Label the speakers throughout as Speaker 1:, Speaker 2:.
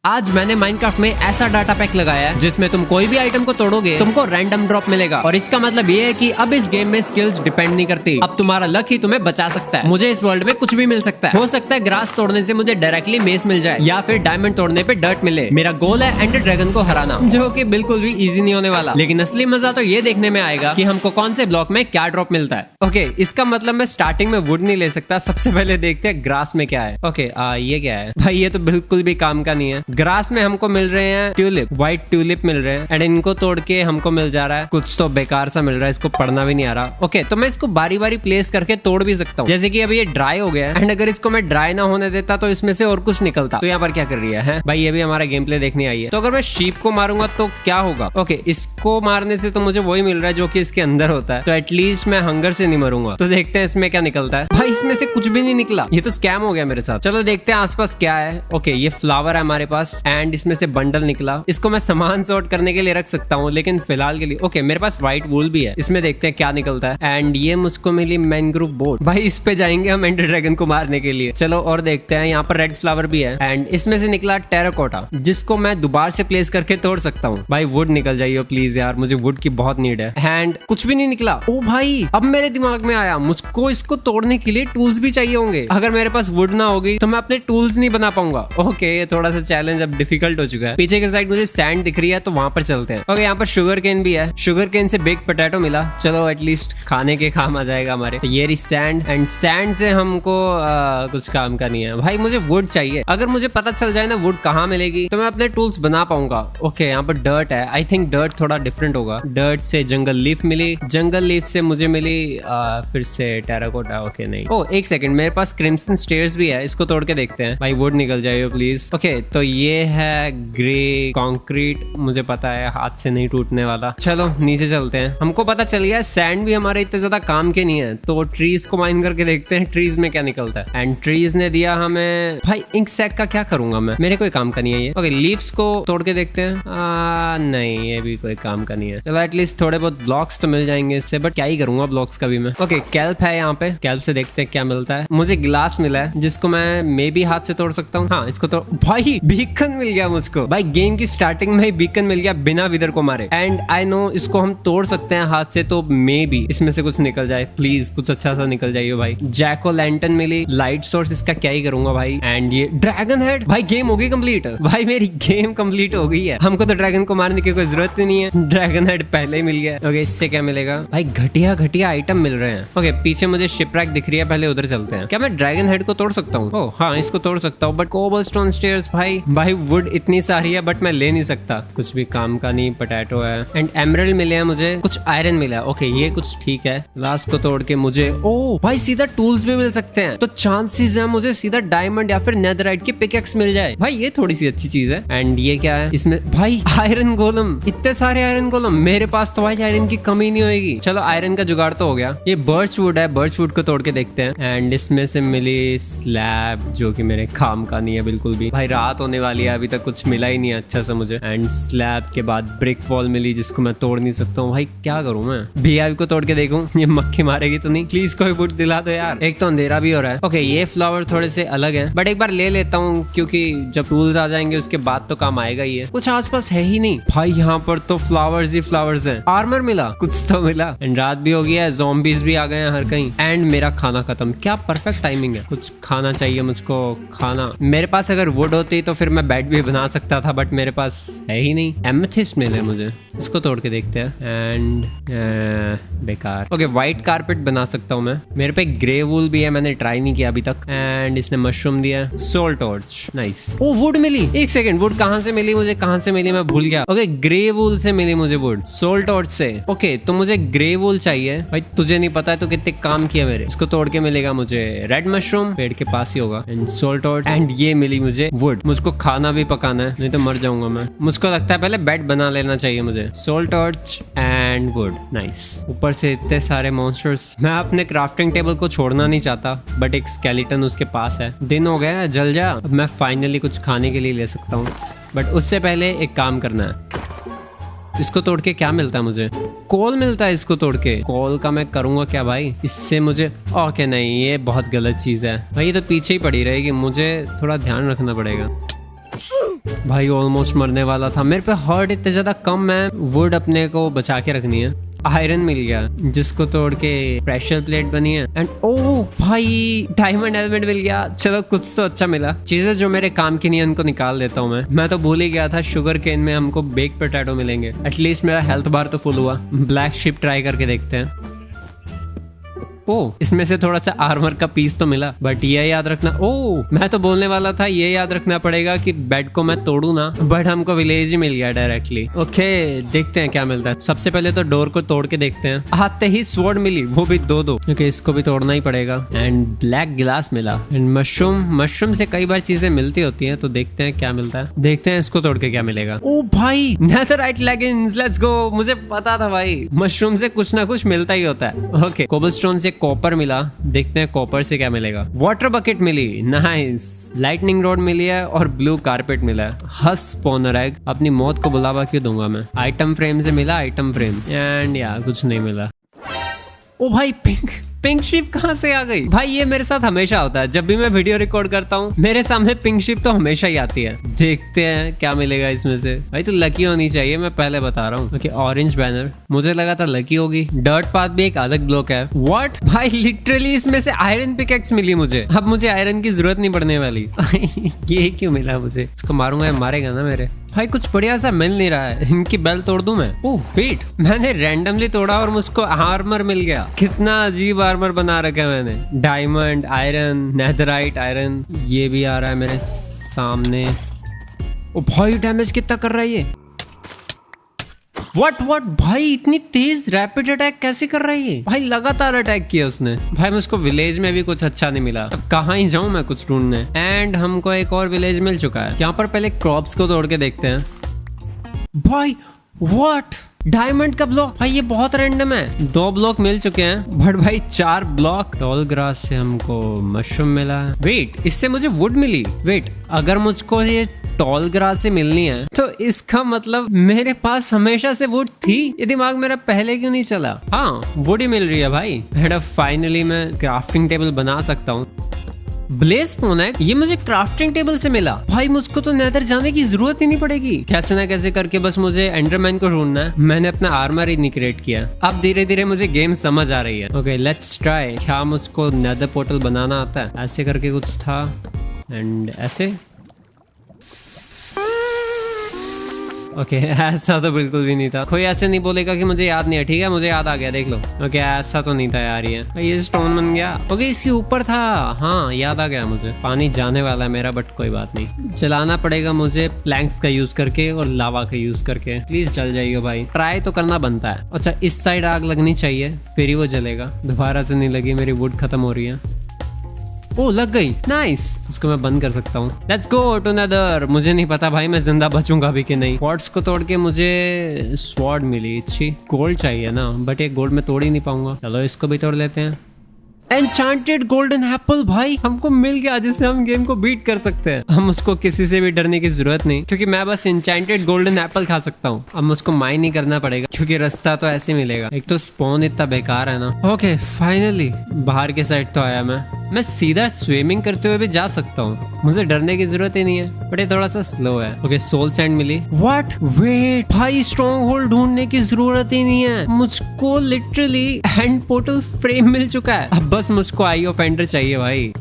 Speaker 1: आज मैंने माइनक्राफ्ट में ऐसा डाटा पैक लगाया है जिसमें तुम कोई भी आइटम को तोड़ोगे तुमको रैंडम ड्रॉप मिलेगा। और इसका मतलब ये है कि अब इस गेम में स्किल्स डिपेंड नहीं करती, अब तुम्हारा लक ही तुम्हें बचा सकता है। मुझे इस वर्ल्ड में कुछ भी मिल सकता है। हो सकता है ग्रास तोड़ने से मुझे डायरेक्टली मेस मिल जाए या फिर डायमंड तोड़ने पे डर्ट मिले। मेरा गोल है एंडर ड्रैगन को हराना, जो कि बिल्कुल भी इजी नहीं होने वाला। लेकिन असली मजा तो ये देखने में आएगा कि हमको कौन से ब्लॉक में क्या ड्रॉप मिलता है। ओके, इसका मतलब मैं स्टार्टिंग में वुड नहीं ले सकता। सबसे पहले देखते हैं ग्रास में क्या है। ओके, ये क्या है भाई? ये तो बिल्कुल भी काम का नहीं है। ग्रास में हमको मिल रहे हैं ट्यूलिप, व्हाइट ट्यूलिप मिल रहे हैं एंड इनको तोड़ के हमको मिल जा रहा है कुछ तो बेकार सा मिल रहा है, इसको पढ़ना भी नहीं आ रहा। ओके, तो मैं इसको बारी बारी प्लेस करके तोड़ भी सकता हूँ। जैसे कि अभी ये ड्राई हो गया है एंड अगर इसको मैं ड्राई ना होने देता तो इसमें से और कुछ निकलता। तो यहाँ पर क्या कर रही है भाई? ये भी हमारा गेम प्ले देखने आई है। तो अगर मैं शीप को मारूंगा तो क्या होगा? ओके, इसको मारने से तो मुझे वही मिल रहा है जो कि इसके अंदर होता है, तो एटलीस्ट मैं हंगर से नहीं मरूंगा। तो देखते हैं इसमें क्या निकलता है। भाई इसमें से कुछ भी नहीं निकला, ये तो स्कैम हो गया मेरे साथ। चलो देखते हैं आसपास क्या है। ओके, ये फ्लावर है हमारे पास एंड इसमें से बंडल निकला। इसको मैं सामान सॉर्ट करने के लिए रख सकता हूँ, लेकिन फिलहाल के लिए ओके मेरे पास व्हाइट वूल भी है। इसमें देखते हैं क्या निकलता है। एंड ये मुझको मिली मैनग्रोव बोट। भाई इस पे जाएंगे हम एंडर ड्रैगन को मारने के लिए। चलो और देखते हैं। यहाँ पर रेड फ्लावर भी है एंड इसमें से निकला टेराकोटा, जिसको मैं दोबारा से प्लेस करके तोड़ सकता हूँ। भाई वुड निकल जाइए प्लीज यार, मुझे वुड की बहुत नीड है। एंड कुछ भी नहीं निकला। ओ भाई, अब मेरे दिमाग में आया, मुझको इसको तोड़ने के लिए टूल्स भी चाहिए होंगे। अगर मेरे पास वुड ना होगी तो मैं अपने टूल्स नहीं बना पाऊंगा। ओके, ये थोड़ा सा चैलेंज अब डिफिकल्ट हो चुका है। पीछे के साइड मुझे सैंड दिख रही है तो वहां पर चलते हैं। ओके, यहाँ पर शुगर केन भी है। शुगर केन से बेक पोटैटो मिला, चलो एटलीस्ट खाने के काम आ जाएगा हमारे। तो ये रही सैंड एंड सैंड से हमको कुछ काम का नहीं है। भाई मुझे वुड चाहिए। अगर मुझे पता चल जाए ना वुड कहाँ मिलेगी तो मैं अपने टूल्स बना पाऊंगा। ओके, यहाँ पर डर्ट है। आई थिंक डर्ट थोड़ा डिफरेंट होगा। डर्ट से जंगल लीफ मिली, जंगल लीफ से मुझे मिली फिर से टेराकोटा। ओके नहीं, ओ एक सेकंड, मेरे पास क्रिम्सन स्टेयर्स भी है, इसको तोड़ के देखते हैं। भाई वुड निकल जाइए प्लीज। ओके, तो ये है ग्रे कंक्रीट, मुझे पता है हाथ से नहीं टूटने वाला। चलो नीचे चलते हैं। हमको पता चल गया सैंड भी हमारे इतने ज्यादा काम के नहीं है, तो ट्रीज को माइन करके देखते हैं ट्रीज में क्या निकलता है। एंड ट्रीज ने दिया हमें भाई इंक सैक का क्या करूंगा मैं, मेरे कोई काम का नहीं है ये। ओके, लीव्स को तोड़ के देखते हैं। नहीं, ये भी कोई काम का नहीं है। चलो एटलीस्ट थोड़े बहुत ब्लॉक्स तो मिल जाएंगे इससे, बट क्या ही करूंगा ब्लॉक्स का भी मैं। ओके, कैल्प है यहाँ पे, कैल्प से देखते हैं क्या मिलता है। मुझे ग्लास मिला है जिसको मैं मे बी हाथ से तोड़ सकता हूँ। हाँ, इसको तो भाई बीकन मिल गया मुझको। भाई गेम की स्टार्टिंग में ही बीकन मिल गया बिना विदर को मारे। एंड आई नो इसको हम तोड़ सकते हैं हाथ से, तो मे बी इसमें से कुछ निकल जाए। प्लीज कुछ अच्छा सा निकल जाइए भाई। जैक ओ लैंटर्न मिली, लाइट सोर्स, इसका क्या ही करूंगा भाई। एंड ये ड्रैगन हेड। भाई गेम हो गई कंप्लीट। भाई मेरी गेम कंप्लीट हो गई है, हमको तो ड्रैगन को मारने की कोई जरूरत ही नहीं है। ड्रैगन हेड पहले ही मिल गया। ओके, इससे क्या मिलेगा? भाई घटिया घटिया आइटम मिल रहे हैं। ओके, पीछे मुझे शिपरैक दिख रही है, पहले उधर चलते हैं। क्या मैं ड्रैगन हेड को तोड़ सकता हूँ? ओह हाँ, इसको तोड़ सकता हूँ, बट कोबलस्टोन स्टेयर्स भाई वुड इतनी सारी है बट मैं ले नहीं सकता। कुछ भी काम का नहीं। पोटैटो है एंड एमरल्ड मिले हैं मुझे, कुछ आयरन मिला है। ओके, ये कुछ ठीक है। लास्ट को तोड़ के मुझे ओ भाई सीधा टूल्स भी मिल सकते हैं, तो चांसेस है मुझे सीधा डायमंड या फिर नेदरराइट की पिकैक्स मिल जाए। भाई ये थोड़ी सी अच्छी चीज है। एंड ये क्या है इसमें? भाई आयरन गोलम, इतने सारे आयरन गोलम। मेरे पास तो भाई आयरन की कमी नहीं होगी। चलो आयरन का जुगाड़ तो हो गया। ये बर्च वुड है, बर्च वुड को तोड़ के देखते हैं। एंड इसमें से मिली स्लैब, जो कि मेरे काम का नहीं है बिल्कुल भी। भाई रात होने वाली है, अभी तक कुछ मिला ही नहीं है अच्छा सा मुझे। एंड स्लैब के बाद ब्रिक वॉल मिली जिसको मैं तोड़ नहीं सकता हूँ। भाई क्या करूँ मैं? बीआई को तोड़ के देखूं ये मक्खी मारेगी तो नहीं? प्लीज कोई वुड दिला दो यार, एक तो अंधेरा भी हो रहा है। ओके, ये फ्लावर थोड़े से अलग है, बट एक बार ले लेता हूँ क्योंकि जब टूल्स आ जाएंगे उसके बाद तो काम आएगा ही है। कुछ आसपास है ही नहीं भाई, यहाँ पर तो फ्लावर्स ही फ्लावर्स हैं। आर्मर मिला, कुछ तो मिला। एंड रात भी हो गया है, ज़ॉम्बीज भी आ गए हैं हर कहीं। एंड मेरा खाना खत्म। क्या परफेक्ट टाइमिंग है। कुछ खाना चाहिए मुझको, खाना। मेरे पास अगर वुड होती तो फिर मैं बेड भी बना सकता था, बट मेरे पास है ही नहीं। एमेथिस्ट मिले मुझे, इसको तोड़ के देखते हैं। एंड बेकार। ओके, व्हाइट कारपेट बना सकता हूँ मैं। मेरे पे ग्रे वूल भी है, मैंने ट्राई नहीं किया अभी तक। एंड इसने मशरूम दिया, soul torch, nice. Oh wood मिली, एक सेकंड, वुड कहाँ से मिली मुझे? कहाँ से मिली मैं भूल गया। ओके, ग्रे वूल से मिली मुझे वुड, सोल टॉर्च से। ओके, तो मुझे ग्रे वूल चाहिए। भाई तुझे नहीं पता है तो कितने काम किया मेरे। इसको तोड़ के मिलेगा मुझे रेड मशरूम, पेड़ के पास ही होगा। And soul torch. एंड ये मिली मुझे वुड। मुझको खाना भी पकाना है, नहीं तो मर जाऊंगा मैं। मुझको लगता है पहले बेड बना लेना चाहिए मुझे। Soul torch and wood, nice. ऊपर से इतने सारे मॉन्स्टर्स। मैं अपने क्राफ्टिंग टेबल को छोड़ना नहीं चाहता, बट एक स्केलेटन उसके पास है। दिन हो गया है, जल जा। अब मैं फाइनली कुछ खाने के लिए ले सकता हूँ, बट उससे पहले एक काम करना है। इसको तोड़ के क्या मिलता है मुझे? कोल मिलता है इसको तोड़ के। कोल का मैं करूंगा क्या भाई? इससे मुझे ओके नहीं, ये बहुत गलत चीज है भाई। ये तो पीछे ही पड़ी रहेगी, मुझे थोड़ा ध्यान रखना पड़ेगा। भाई ऑलमोस्ट मरने वाला था, मेरे पे हार्ट इतने ज्यादा कम है। वुड अपने को बचा के रखनी है। आयरन मिल गया जिसको तोड़ के प्रेशर प्लेट बनी है। एंड ओह भाई डायमंड हेलमेट मिल गया। चलो कुछ तो अच्छा मिला। चीजें जो मेरे काम की नहीं है उनको निकाल देता हूँ मैं तो भूल ही गया था शुगर केन में हमको बेक पोटैटो मिलेंगे। एटलीस्ट मेरा हेल्थ बार तो फुल हुआ। ब्लैक शिप ट्राई करके देखते हैं। ओ इसमें से थोड़ा सा आर्मर का पीस तो मिला, बट ये याद रखना। ओ मैं तो बोलने वाला था ये याद रखना पड़ेगा कि बेड को मैं तोड़ू ना, बट हमको विलेज ही मिल गया डायरेक्टली। ओके देखते हैं क्या मिलता है। सबसे पहले तो डोर को तोड़ के देखते हैं। आते ही स्वॉर्ड मिली, वो भी दो। ओके इसको भी तोड़ना ही पड़ेगा। एंड ब्लैक गिलास मिला। एंड मशरूम से कई बार चीजें मिलती होती है, तो देखते हैं क्या मिलता है। देखते हैं इसको तोड़ के क्या मिलेगा। ओ भाई नेथरराइट लेगिंग्स, लेट्स गो। मुझे पता था भाई मशरूम से कुछ ना कुछ मिलता ही होता है। ओके कोबलस्टोन से कॉपर मिला, देखते हैं कॉपर से क्या मिलेगा। वाटर बकेट मिली, नाइस। लाइटनिंग रॉड मिली है और ब्लू कारपेट मिला है। हस स्पॉनर एग, अपनी मौत को बुलावा क्यों दूंगा मैं। आइटम फ्रेम से मिला आइटम फ्रेम। एंड या कुछ नहीं मिला। ओ भाई पिंक शिप कहाँ से आ गई? भाई ये मेरे साथ हमेशा होता है, जब भी मैं वीडियो रिकॉर्ड करता हूँ मेरे सामने पिंक शिप तो हमेशा ही आती है। देखते हैं क्या मिलेगा इसमें से। भाई तो लकी होनी चाहिए, मैं पहले बता रहा हूँ। ओके ऑरेंज बैनर, मुझे लगा था लकी होगी। डर्ट पाथ भी एक अलग ब्लॉक है। व्हाट भाई लिटरली इसमें से आयरन पिकेक्स मिली मुझे। अब मुझे आयरन की जरूरत नहीं पड़ने वाली। ये क्यों मिला मुझे? इसको मारूंगा, मारेगा ना मेरे। भाई कुछ बढ़िया सा मिल नहीं रहा है। इनकी बेल तोड़ दूं मैं? ओह वेट, मैंने रैंडमली तोड़ा और मुझको आर्मर मिल गया। कितना अजीब आर्मर बना रखा है मैंने। डायमंड आयरन, नेथरराइट आयरन, ये भी आ रहा है मेरे सामने। ओ भाई डैमेज कितना कर रहा है ये? व्हाट भाई इतनी तेज रैपिड अटैक कैसे कर रहा है ये? भाई लगातार अटैक किया उसने। भाई मुझको विलेज में भी कुछ अच्छा नहीं मिला, अब कहाँ ही जाऊं मैं कुछ ढूंढने। एंड हमको एक और विलेज मिल चुका है। यहाँ पर पहले क्रॉप्स को तोड़ के देखते हैं। भाई व्हाट डायमंड का ब्लॉक? भाई ये बहुत रैंडम है। 2 ब्लॉक मिल चुके हैं, बट भाई 4 ब्लॉक। टॉल ग्रास से हमको मशरूम मिला। वेट इससे मुझे वुड मिली। वेट अगर मुझको ये टॉल ग्रास से मिलनी है तो इसका मतलब मेरे पास हमेशा से वुड थी। ये दिमाग मेरा पहले क्यों नहीं चला? हाँ वुड ही मिल रही है भाई। फाइनली मैं क्राफ्टिंग टेबल बना सकता हूँ। ब्लेज स्पून है, ये मुझे क्राफ्टिंग टेबल से मिला। भाई मुझको तो नेदर जाने की जरूरत ही नहीं पड़ेगी। कैसे ना कैसे करके बस मुझे एंडरमैन को ढूंढना है। मैंने अपना आर्मर ही नहीं क्रिएट किया। अब धीरे धीरे मुझे गेम समझ आ रही है। Okay let's try. क्या मुझको नेदर पोर्टल बनाना आता है? ऐसे करके कुछ था एंड ऐसे। ओके ऐसा तो बिल्कुल भी नहीं था। कोई ऐसे नहीं बोलेगा कि मुझे याद नहीं है। ठीक है मुझे याद आ गया, देख लो। ओके ऐसा तो नहीं था यार ये स्टोन बन गया। ओके इसके ऊपर था। हाँ याद आ गया मुझे। पानी जाने वाला है मेरा, बट कोई बात नहीं। जलाना पड़ेगा मुझे प्लैंक्स का यूज करके और लावा का यूज करके। प्लीज जल जाइए भाई, ट्राई तो करना बनता है। अच्छा इस साइड आग लगनी चाहिए फिर ही वो जलेगा। दोबारा से नहीं लगी, मेरी वुड खत्म हो रही है। ओ लग गई, नाइस। उसको मैं बंद कर सकता हूँ। Let's go to nether. मुझे नहीं पता भाई मैं जिंदा बचूंगा भी कि नहीं। क्वार्ट्ज को तोड़ के मुझे स्वॉर्ड मिली। अच्छी गोल्ड चाहिए ना, बट एक गोल्ड में तोड़ ही नहीं पाऊंगा। चलो इसको भी तोड़ लेते हैं। एन्चांटेड गोल्डन एप्पल भाई हमको मिल गया, जिससे हम गेम को बीट कर सकते हैं। हम उसको किसी से भी डरने की जरूरत नहीं, क्योंकि मैं बस एन्चांटेड गोल्डन एप्पल खा सकता हूँ। अब मुझको माइन नहीं करना पड़ेगा, क्योंकि रास्ता तो ऐसे मिलेगा। एक तो स्पॉन इतना बेकार है ना। ओके फाइनली बाहर के साइड तो आया मैं सीधा स्विमिंग करते हुए भी जा सकता हूँ। मुझे डरने की जरूरत ही नहीं है, बट ये थोड़ा सा स्लो है। ओके सोल सैंड मिली। व्हाट वेट भाई स्ट्रॉन्ग होल्ड ढूंढने की जरूरत ही नहीं है। मुझको लिटरली हैंड पोर्टल फ्रेम मिल चुका है। अब बस मुझको आई ऑफ एंडर चाहिए भाई।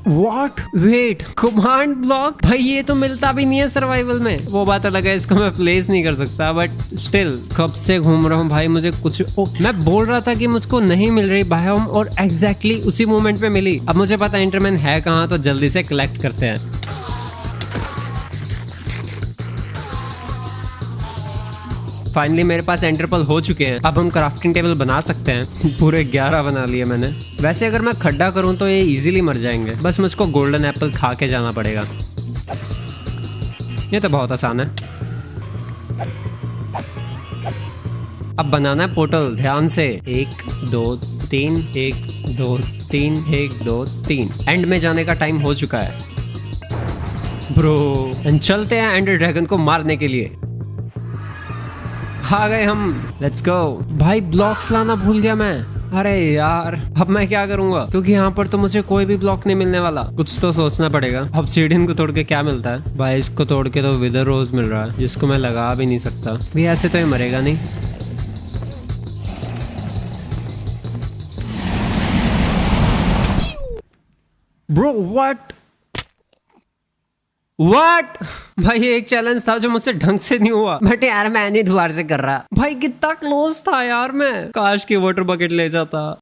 Speaker 1: What wait command block? भाई ये तो मिलता भी नहीं है सर्वाइवल में। वो बात अलग है, इसको मैं प्लेस नहीं कर सकता, बट स्टिल कब से घूम रहा हूँ भाई। मुझे कुछ मैं बोल रहा था कि मुझको नहीं मिल रही बायोम, और एग्जैक्टली उसी मोमेंट पे मिली। अब मुझे पता एंडरमैन है कहाँ, तो जल्दी से कलेक्ट करते हैं। फाइनली मेरे पास एंटरपल हो चुके हैं। अब हम क्राफ्टिंग टेबल बना सकते हैं। पूरे 11 बना लिए मैंने। वैसे अगर मैं खड्डा करूं तो ये इजीली मर जाएंगे। बस मुझको गोल्डन एप्पल खा के जाना पड़ेगा। ये तो बहुत आसान है। अब बनाना है पोर्टल ध्यान से। 1 2 3 1 2 3 1 2 3। एंड में जाने का टाइम हो चुका है ब्रो। एंड चलते हैं एंडर ड्रैगन को मारने के लिए। आ गए हम, लेट्स गो। भाई ब्लॉक्स लाना भूल गया मैं। अरे यार अब मैं क्या करूंगा, क्योंकि यहाँ पर तो मुझे कोई भी ब्लॉक नहीं मिलने वाला। कुछ तो सोचना पड़ेगा। ऑब्सीडियन को तोड़ के क्या मिलता है भाई? इसको तोड़ के तो विदर रोज मिल रहा है, जिसको मैं लगा भी नहीं सकता। भी ऐसे तो ये मरेगा नहीं। ब्रो व्हाट व्हाट भाई, ये एक चैलेंज था जो मुझसे ढंग से नहीं हुआ, बट यार मैं नहीं दोबारा से कर रहा। भाई कितना क्लोज था यार, मैं काश की वाटर बकेट ले जाता।